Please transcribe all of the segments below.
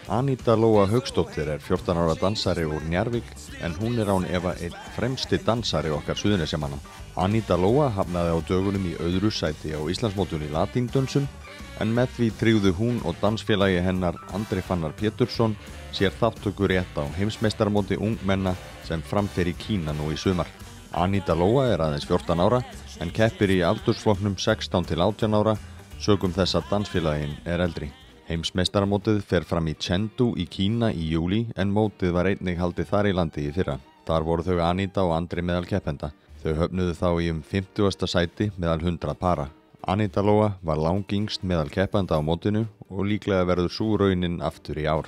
Aníta Lóa Hauksdóttir 14 ára dansari úr Njarðvík en hún án efa einn fremsti dansari okkar Suðurnesjamanna. Aníta Lóa hafnaði á dögunum í öðru sæti á Íslandsmótinu í latíndönsum en með því tryggðu hún og dansfélagi hennar Andri Fannar Pétursson sér þátttöku rétt á heimsmeistaramóti ungmenna sem fram fer í Kína nú í sumar. Aníta Lóa aðeins 14 ára en keppir í aldursflokknum 16 til 18 ára sökum þess að dansfélagin eldri. Heimsmeistaramótið fer fram í Chengdu í Kína í júlí en mótið var einnig haldið þar í landi í fyrra. Þar voru þau Aníta og Andri meðal keppenda. Þau höfnuðu þá í 50. sæti meðal 100 para. Aníta Lóa var langyngst meðal keppenda á mótinu og líklega verður sú raunin aftur í ár.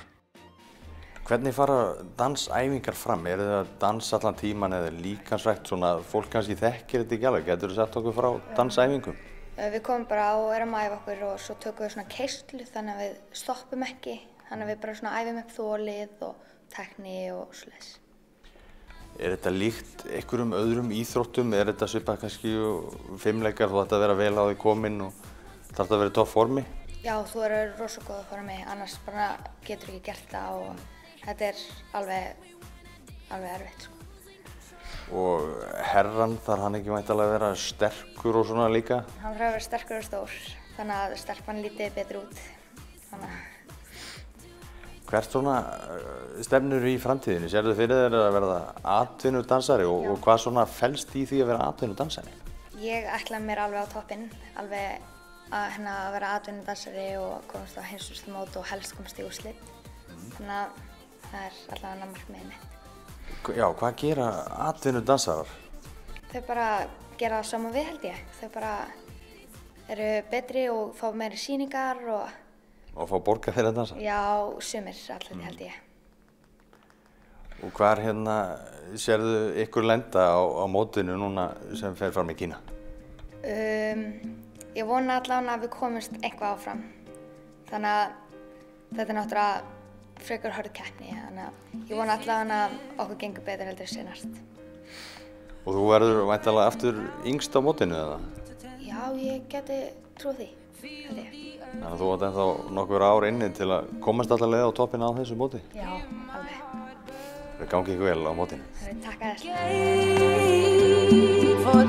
Hvernig fara dansæfingar fram? Það að dansa allan tíman eða líkansrækt svona fólk kannski þekkir þetta ekki alveg? Geturðu sagt okkur frá dansæfingum? Við komum bara og erum að æfa okkur og svo tökum við svona keislu þannig að við stoppum ekki. Þannig að við bara svona æfum upp þolið og tekni og svoleiðis. Þetta líkt einhverjum öðrum íþróttum? Þetta svipað kannski fimleikar, þú ætti að vera vel á því kominn og þarf að vera í topp formi? Já, þú verður rosa góða formi, annars bara getur ekki gert það og þetta alveg erfitt. Og herran, þarf hann ekki væntanlega að vera sterkur og svona líka? Hann þarf að vera sterkur og stór, þannig að stelpan líti betur út. Hvert svona stefnur í framtíðinni? Sérðu fyrir þér að verða atvinnudansari og hvað svona felst í því að vera atvinnudansari? Ég ætla mér alveg á toppinn, alveg að vera atvinnudansari og komast á heimsmeistaramót og helst komast í úrslit. Þannig að það allavega markmiðið mitt. Já, hvað gera atvinnudansarar? Þau bara gera það sama við held ég. Þau bara eru betri og fá meiri sýningar Og fá borgað fyrir að dansa? Já, sumir allir held ég. Og hvar sérðu ykkur lenda á mótinu núna sem fer fram í Kína? Ég vona allavega að við komumst eitthvað áfram. Þannig að þetta náttúrulega frekar hörð keppni, þannig að ég vona allavega að okkur gengur betur heldur seinast. Og þú verður væntanlega aftur yngst á mótinu eða? Já, ég geti trúið því, held ég. Þannig að þú átt ennþá nokkur ár inni til að komast alla leið á toppinn á þessu móti? Já, alveg. Það gangi ykkur vel á mótinu. Takk að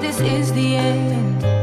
þess.